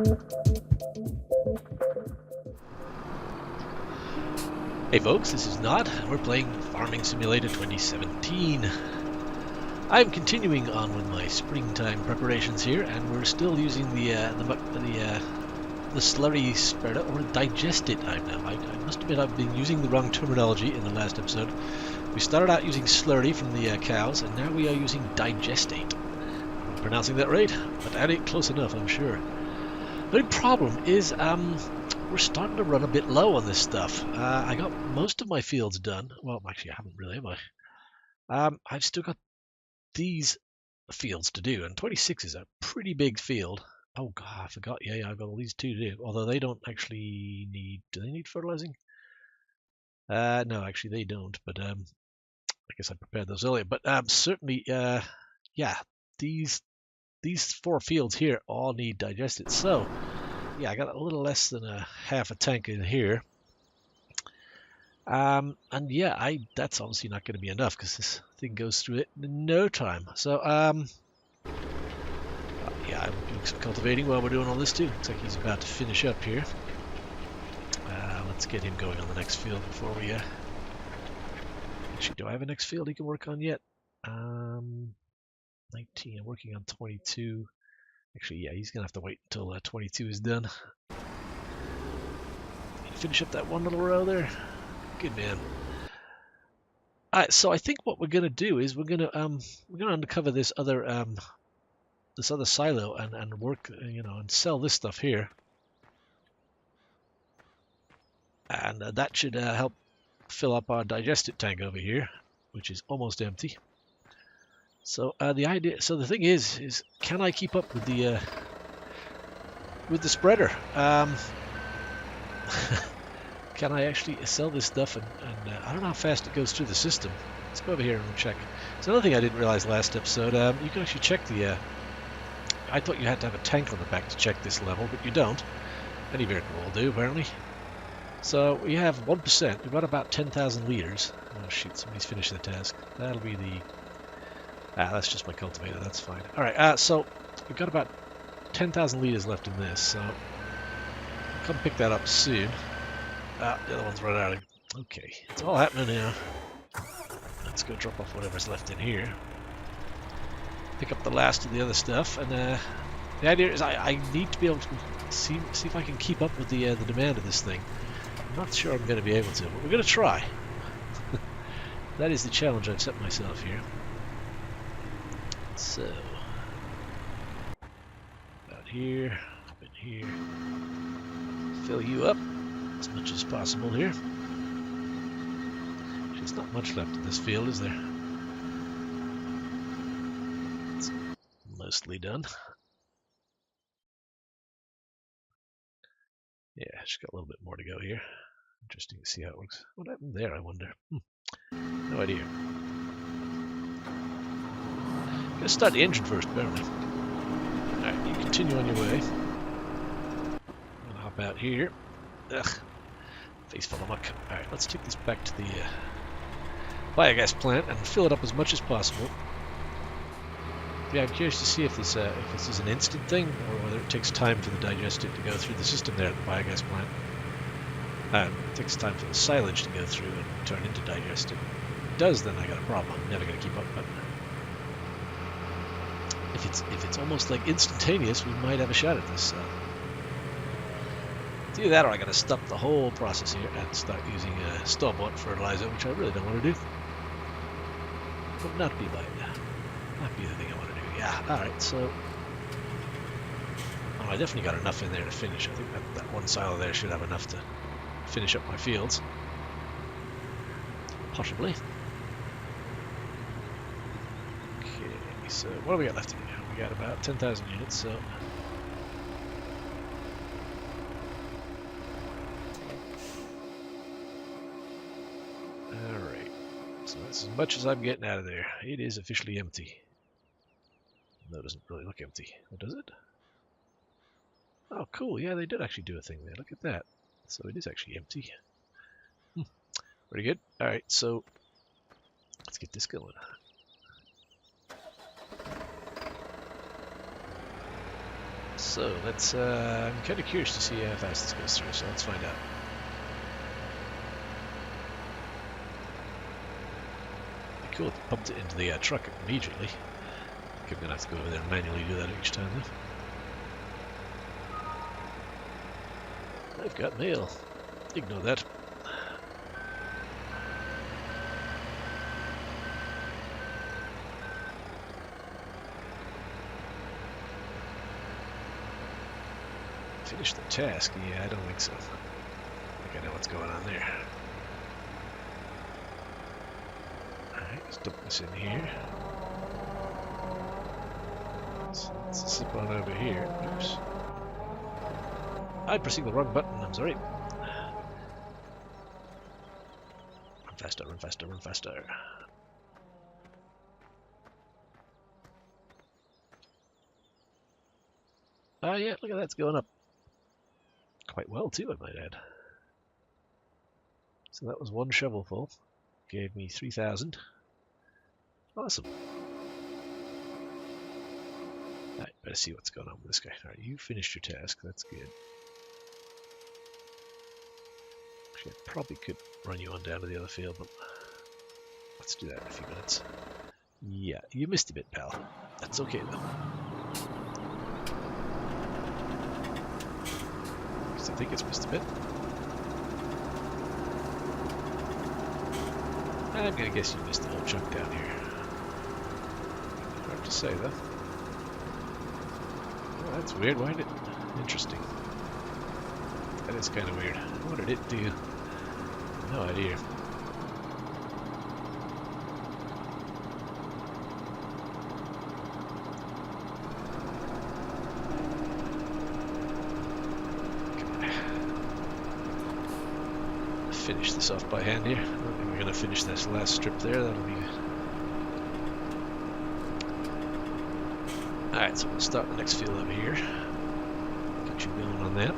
Hey folks, this is Nod. We're playing Farming Simulator 2017. I'm continuing on with my springtime preparations here, and we're still using the slurry spreader, or digestate time now. I must admit I've been using the wrong terminology in the last episode. We started out using slurry from the cows, and now we are using digestate. I'm pronouncing that right, but that ain't close enough, I'm sure. The only problem is we're starting to run a bit low on this stuff. I got most of my fields done. Well, actually, I haven't really, have I? I've still got these fields to do, and 26 is a pretty big field. Oh, God, I forgot. Yeah, I've got all these two to do. Although they don't actually need... Do they need fertilizing? No, actually, they don't. But I guess I prepared those earlier. But certainly, yeah, these 4 fields here all need digested. So... yeah, I got a little less than half a tank in here. And yeah, that's obviously not going to be enough because this thing goes through it in no time. So, yeah, I'm doing some cultivating while we're doing all this too. Looks like he's about to finish up here. Let's get him going on the next field before we... Actually, do I have a next field he can work on yet? 19, I'm working on 22. Actually, yeah, he's going to have to wait until 22 is done. Finish up that one little row there. Good man. Alright, so I think what we're going to do is we're going to uncover this other silo and work, and sell this stuff here. And that should help fill up our digestate tank over here, which is almost empty. So the thing is can I keep up with the spreader? Can I actually sell this stuff? And I don't know how fast it goes through the system. Let's go over here and check. So another thing I didn't realize last episode, you can actually check the... I thought you had to have a tank on the back to check this level, but you don't. Any vehicle will do, apparently. So we have 1%. We've got about 10,000 liters. Oh shoot, somebody's finished the task. That'll be the... that's just my cultivator, that's fine. Alright, so we've got about 10,000 liters left in this, so come pick that up soon. The other one's run out. Okay, it's all happening now. Let's go drop off whatever's left in here. Pick up the last of the other stuff, and the idea is I need to be able to see if I can keep up with the demand of this thing. I'm not sure I'm going to be able to, but we're going to try. That is the challenge I've set myself here. So, about here, up in here, fill you up as much as possible here. There's not much left in this field, is there? It's mostly done. Yeah, just got a little bit more to go here. Interesting to see how it works. What happened there, I wonder? No idea. Gonna start the engine first, apparently. Alright, you continue on your way. I'll hop out here. Ugh. Face full of muck. Alright, let's take this back to the biogas plant and fill it up as much as possible. Yeah, I'm curious to see if this is an instant thing or whether it takes time for the digestate to go through the system there at the biogas plant. It takes time for the silage to go through and turn into digestate. If it does, then I got a problem. I'm never going to keep up. But if it's almost like instantaneous, we might have a shot at this. Do that, or I got to stop the whole process here and start using store-bought fertilizer, which I really don't want to do. Would not be the thing I want to do. Yeah. All right. So, I definitely got enough in there to finish. I think that one silo there should have enough to finish up my fields. Possibly. Okay. So, what do we got left in here? We got about 10,000 units. So. So that's as much as I'm getting out of there. It is officially empty. No, it doesn't really look empty. Or does it? Oh, cool. Yeah, they did actually do a thing there. Look at that. So it is actually empty. Pretty good. Alright, so let's get this going. So let's, I'm kind of curious to see how fast this goes through, so let's find out. It'd be cool if it pumped it into the truck immediately. I think I'm going to have to go over there and manually do that each time though. I've got mail. Ignore that. Finish the task? Yeah, I don't think so. I think I know what's going on there. Alright, let's dump this in here. So let's zip on over here. Oops. I'm pressing the wrong button, I'm sorry. Run faster, run faster, run faster. Oh yeah, look at that, it's going up. Quite well too, I might add. So that was one shovelful. Gave me 3,000. Awesome. Alright, better see what's going on with this guy. Alright, you finished your task, that's good. Actually, I probably could run you on down to the other field, but let's do that in a few minutes. Yeah, you missed a bit, pal. That's okay though. I think it's missed a bit. I'm gonna guess you missed the whole chunk down here. Hard to say though. Oh, that's weird. Why did it? Interesting. That is kind of weird. What did it do? No idea. Finish this off by hand here. I don't think we're going to finish this last strip there. That'll be good. Alright, so we'll start the next field over here. Get you going on that.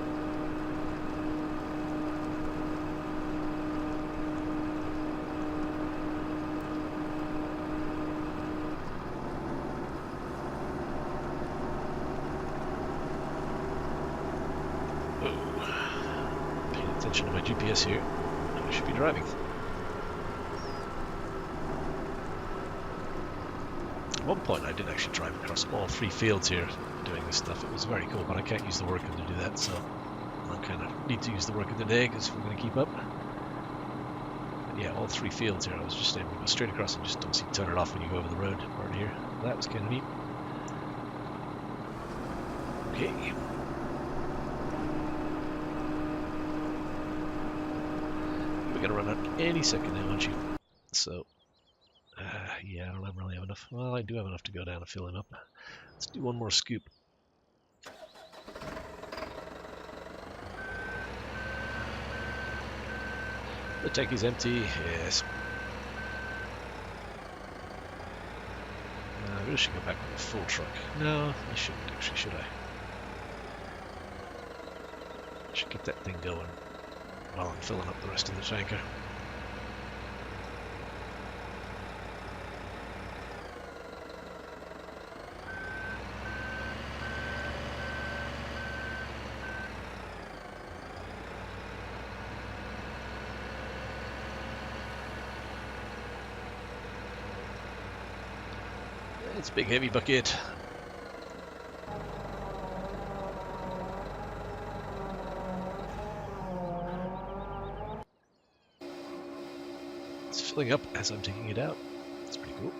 Oh. Paying attention to my GPS here. Should be driving. At one point I did actually drive across all 3 fields here doing this stuff. It was very cool, but I can't use the worker to do that, so I kind of need to use the worker today because we're going to keep up. And yeah, all 3 fields here I was just able to go straight across and just don't see turn it off when you go over the road part here. That was kind of neat. Okay. Gonna run out any second now, aren't you? So, yeah, I don't really have enough. Well, I do have enough to go down and fill him up. Let's do one more scoop. The tank is empty. Yes. I really should go back with a full truck. No, I shouldn't actually, should I? I should get that thing going while I'm filling up the rest of the tanker. It's a big heavy bucket. It's filling up as I'm taking it out. That's pretty cool.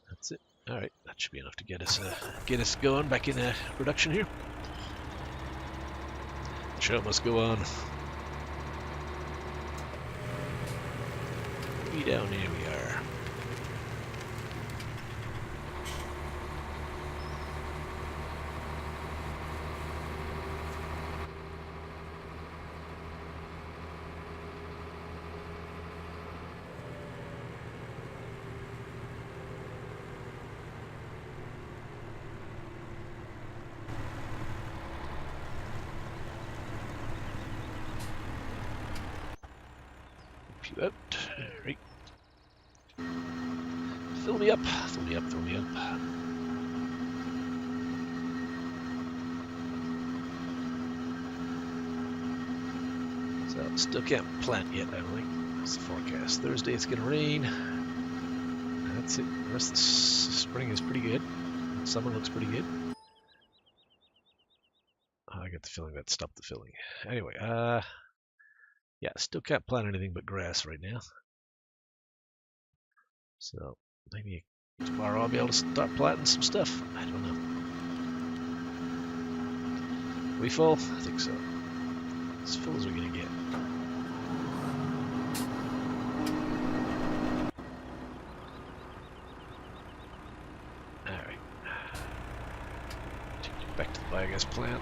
That's it. All right, that should be enough to get us going back in production here. The show must go on. Way down here we are. You out. Right. Fill me up, fill me up, fill me up. So, still can't plant yet, I don't think. That's the forecast. Thursday it's going to rain. That's it. The rest of the spring is pretty good. Summer looks pretty good. Oh, I got the feeling that stopped the filling. Anyway, yeah, still can't plant anything but grass right now. So, maybe tomorrow I'll be able to start planting some stuff. I don't know. We full? I think so. As full as we're going to get. Alright. Take you back to the biogas plant.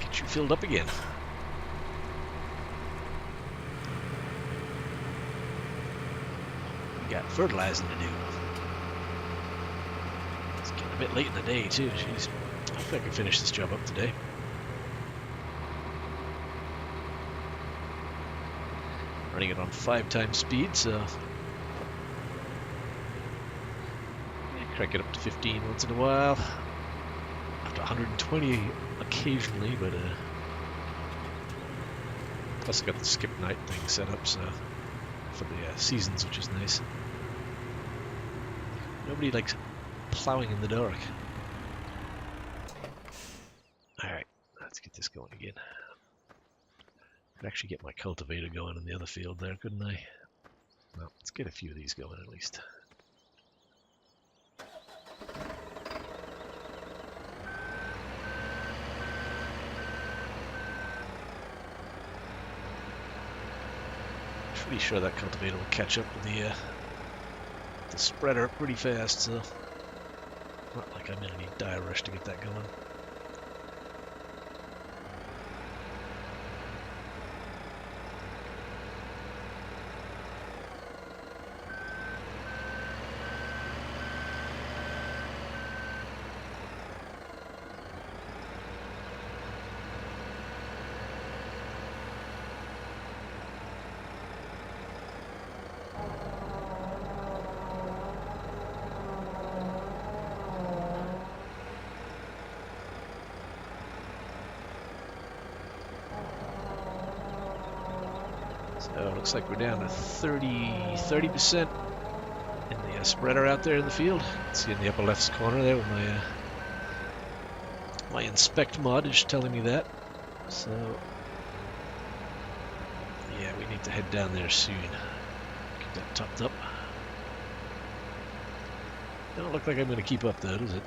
Get you filled up again. We got fertilizing to do. It's getting a bit late in the day too. Jeez. I hope I can finish this job up today. Running it on 5 times speed, so yeah, crank it up to 15 once in a while. Up to 120 occasionally, but plus I got the skip night thing set up, so for the seasons, which is nice. Nobody likes plowing in the dark. Alright, let's get this going again. Could actually get my cultivator going in the other field there, couldn't I? Well, let's get a few of these going at least. Pretty sure that cultivator will catch up with the spreader pretty fast, so not like I'm in any dire rush to get that going. So it looks like we're down to 30% in the spreader out there in the field. You can see in the upper left corner there with my inspect mod is telling me that. So yeah, we need to head down there soon. Get that topped up. Don't look like I'm going to keep up though, does it?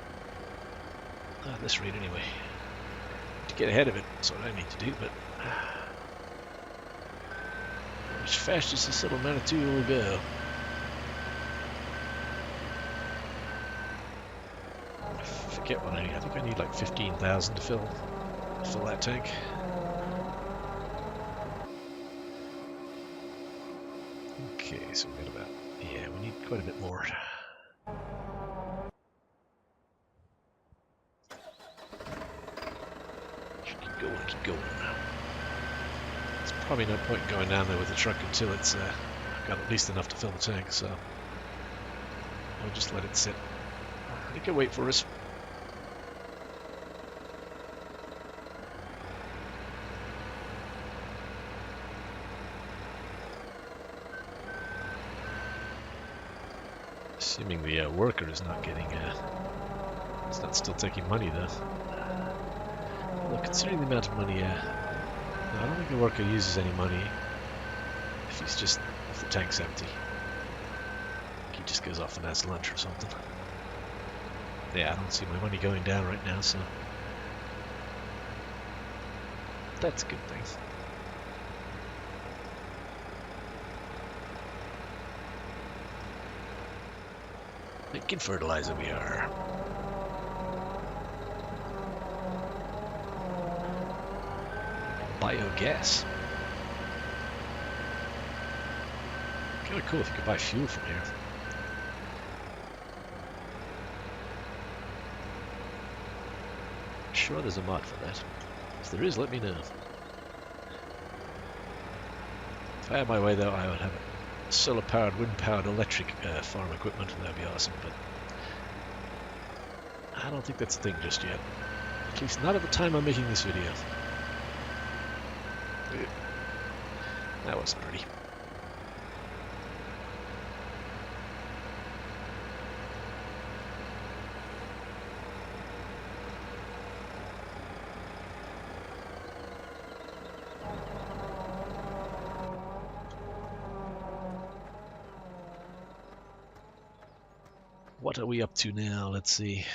At this rate anyway. To get ahead of it, that's what I need to do, but as fast as this little Manitou will go. I forget what I need. I think I need like 15,000 to fill that tank. Okay, so we got about, yeah, we need quite a bit more. Keep going, keep going. Probably no point in going down there with the truck until it's got at least enough to fill the tank, so I'll just let it sit. It can wait for us. Assuming the worker is not getting, it's not still taking money though. Well, considering the amount of money, I don't think the worker uses any money if he's just, if the tank's empty. He just goes off and has lunch or something. Yeah, I don't see my money going down right now, so that's a good thing. Making fertilizer we are. Biogas. Kind of cool if you could buy fuel from here. Sure there's a mod for that. If there is, let me know. If I had my way though, I would have it solar-powered, wind-powered, electric farm equipment. That'd be awesome, but I don't think that's a thing just yet. At least not at the time I'm making this video. That wasn't pretty. What are we up to now? Let's see.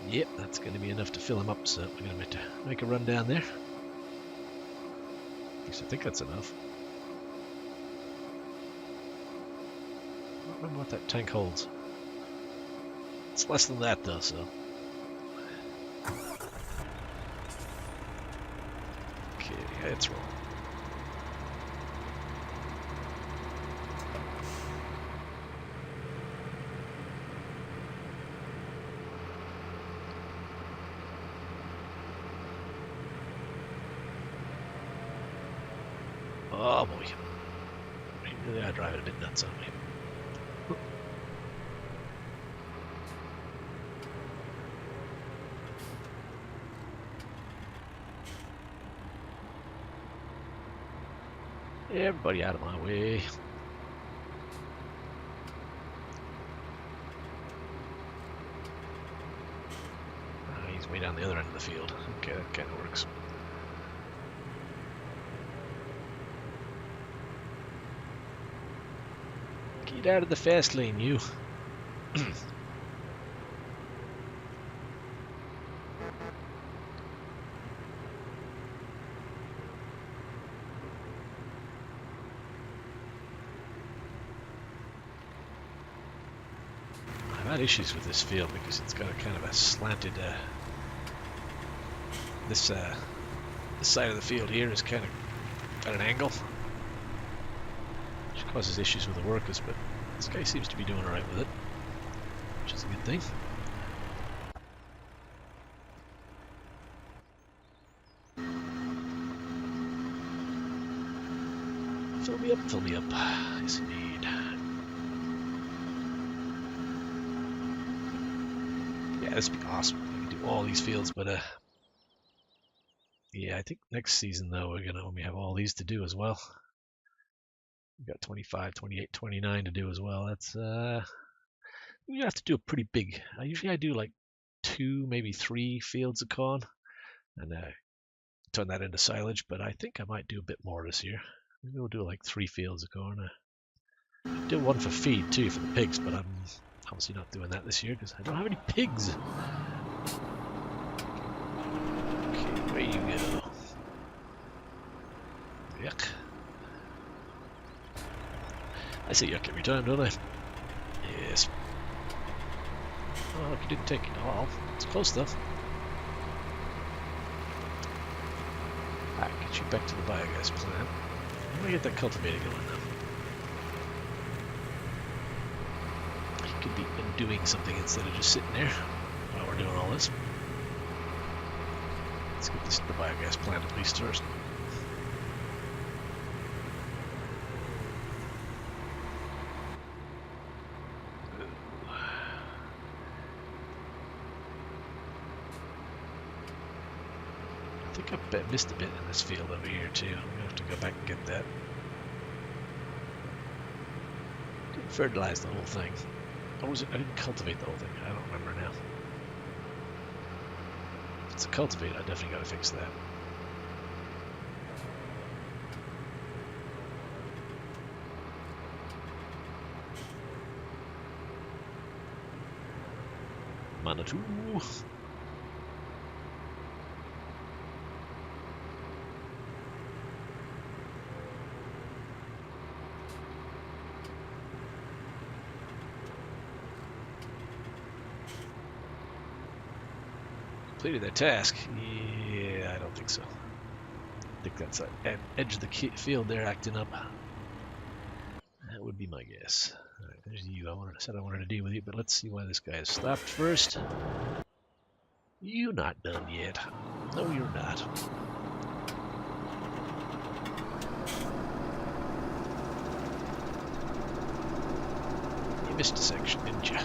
Yep, that's going to be enough to fill him up, so we're going to make a run down there. At least I think that's enough. I don't remember what that tank holds. It's less than that, though, so... Okay, let's roll. Oh boy. Really are driving a bit nuts on me. Everybody out of my way. He's way down the other end of the field. Okay, that kind of works. Get out of the fast lane, you. I've had issues with this field because it's got a kind of a slanted, this side of the field here is kind of at an angle, which causes issues with the workers, but this guy seems to be doing alright with it, which is a good thing. Fill me up, fill me up. Yes, indeed. Yeah, this would be awesome. We can do all these fields, but yeah, I think next season though we're gonna only have all these to do as well. We've got 25, 28, 29 to do as well. That's you have to do a pretty big. Usually I do like 2, maybe 3 fields of corn, and turn that into silage. But I think I might do a bit more this year. Maybe we'll do like 3 fields of corn. Do one for feed too for the pigs, but I'm obviously not doing that this year because I don't have any pigs. Okay, where you go? Yuck. I say yuck every time, don't I? Yes. Oh, look, you didn't take it all. It's close though. Alright, get you back to the biogas plant. I'm gonna get that cultivator going now. He could be doing something instead of just sitting there while we're doing all this. Let's get this to the biogas plant at least first. I think I missed a bit in this field over here too. I'm gonna have to go back and get that. Didn't fertilize the whole thing. Or was it? I didn't cultivate the whole thing. I don't remember now. If it's a cultivate, I definitely gotta fix that. Manitou. Completed their task. Yeah, I don't think so. I think that's at edge of the field they're acting up. That would be my guess. Alright, there's you. I said I wanted to deal with you, but let's see why this guy is stopped first. You're not done yet. No, you're not. You missed a section, didn't you?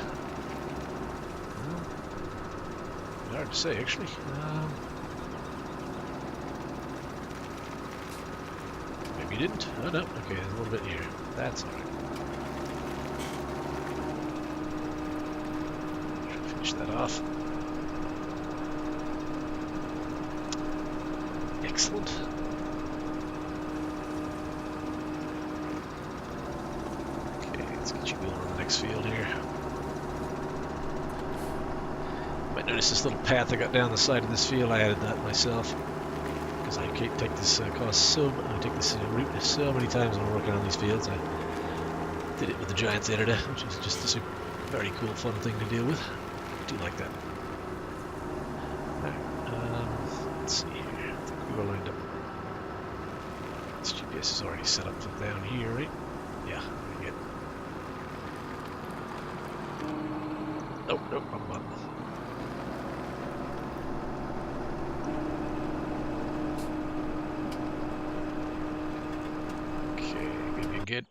Hard to say, actually. Maybe you didn't. Oh, no. Okay, there's a little bit here. That's all right. Should finish that off. Excellent. Okay, let's get you going on the next field here. You might notice this little path I got down the side of this field. I added that myself because I can't take this route so many times when I'm working on these fields. I did it with the Giants editor, which is just a very cool, fun thing to deal with. I do like that. Alright, let's see here. I think we were lined up. This GPS is already set up for down here, right? Yeah, I get. Nope, wrong button. Good.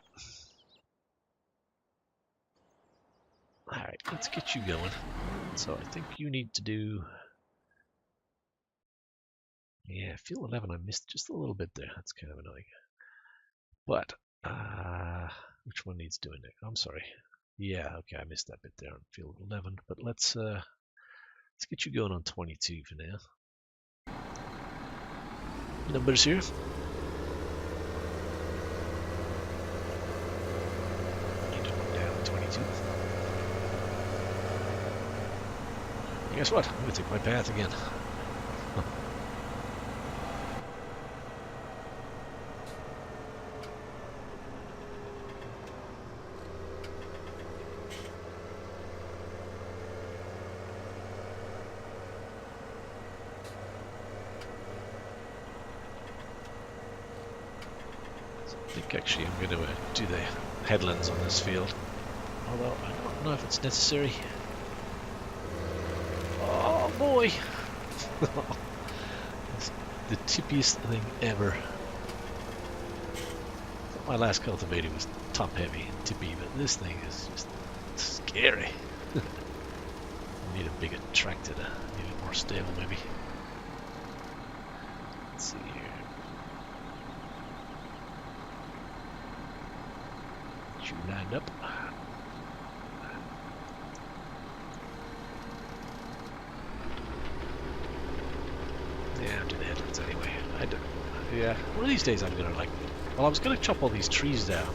Alright, let's get you going. So I think you need to do... Yeah, field 11 I missed just a little bit there. That's kind of annoying. But, which one needs doing next? I'm sorry. Yeah, okay, I missed that bit there on field 11. But let's get you going on 22 for now. Numbers here. Guess what? I'm going to take my path again. I think actually I'm going to do the headlands on this field. Although I don't know if it's necessary. Oh boy! It's the tippiest thing ever. My last cultivator was top heavy and tippy, but this thing is just scary. I need a bigger tractor to make it more stable, maybe. Let's see here. Get you lined up. Yeah, I'm doing the headlands anyway. Yeah, one of these days I'm gonna well, I was gonna chop all these trees down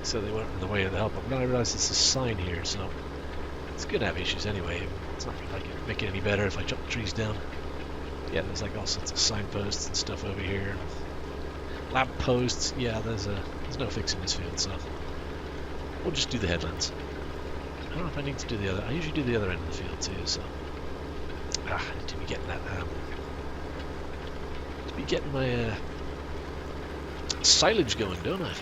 so they weren't in the way of the help, but then I realized it's a sign here, so it's gonna have issues anyway. It's not gonna make it any better if I chop the trees down. Yeah, there's like all sorts of signposts and stuff over here. Lamp posts. Yeah, there's no fixing this field, so we'll just do the headlands. I don't know if I need to do the other. I usually do the other end of the field too, so I need to be getting that. Be getting my silage going, don't I?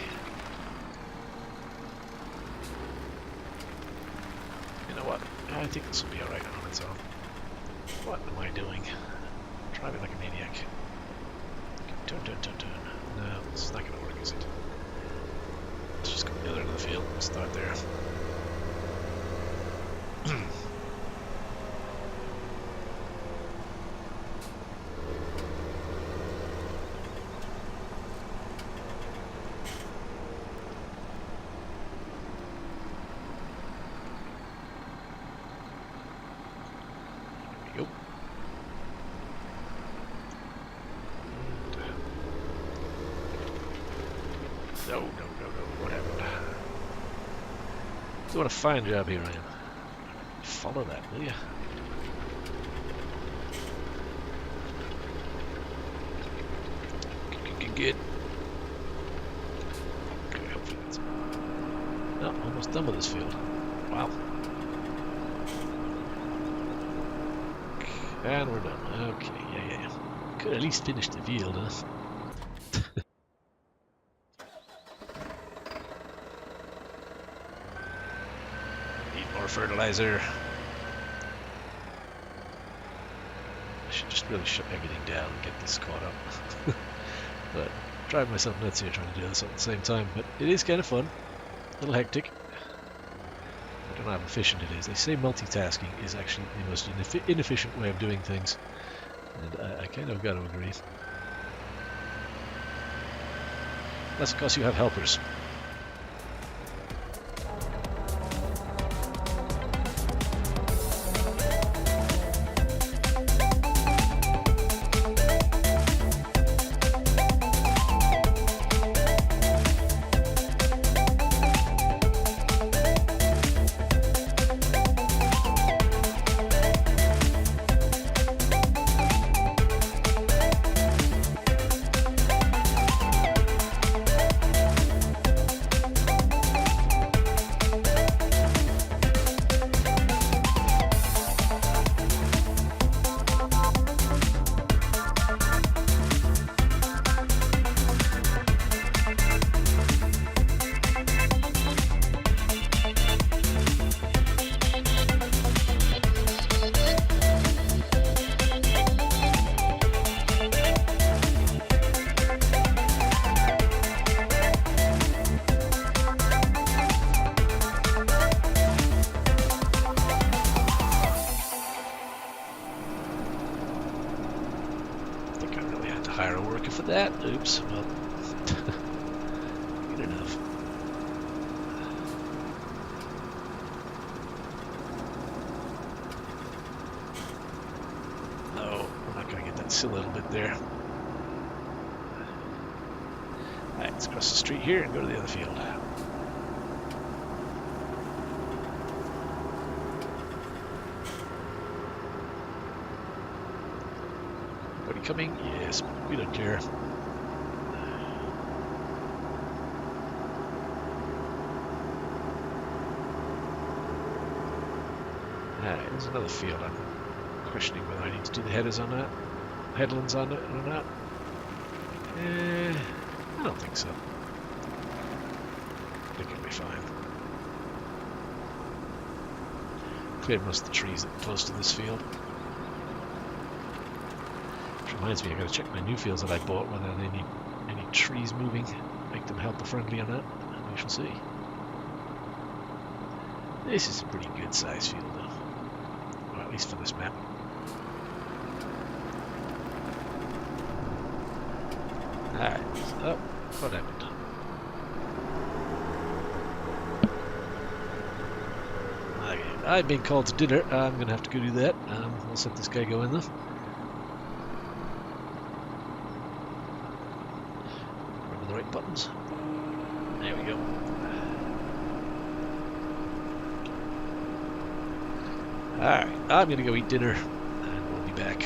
You know what? I think this will be alright on its own. What am I doing? Driving like a maniac. Turn. No, it's not going to work, is it? Let's just go to the other end of the field and start there. No, what happened? Doing a fine job here, I am. Follow that, will you? Good. Okay, hopefully that's... No, almost done with this field. Wow. And we're done. Okay, yeah. Could at least finish the field, huh? Need more fertilizer. should just really shut everything down and get this caught up. But driving myself nuts here trying to do this at the same time. But it is kind of fun. A little hectic. I don't know how efficient it is. They say multitasking is actually the most inefficient way of doing things. And I kind of got to agree. That's because you have helpers. Hire a worker for that. Oops. Well, good enough. No, we're not going to get that still a little bit there. Alright, let's cross the street here and go to the other field. Coming? Yes, we don't care. Alright, there's another field. I'm questioning whether I need to do the headers on that. Headlands on it or not. I don't think so. I think it'll be fine. Cleared most of the trees that are close to this field. Reminds me, I gotta check my new fields that I bought, whether they need any trees moving, make them helper friendly or not. We shall see. This is a pretty good size field though, or at least for this map. Alright, oh, what happened? Okay, I've been called to dinner. I'm gonna have to go do that. We'll let this guy go in though. Buttons. There we go. Alright, I'm gonna go eat dinner and we'll be back.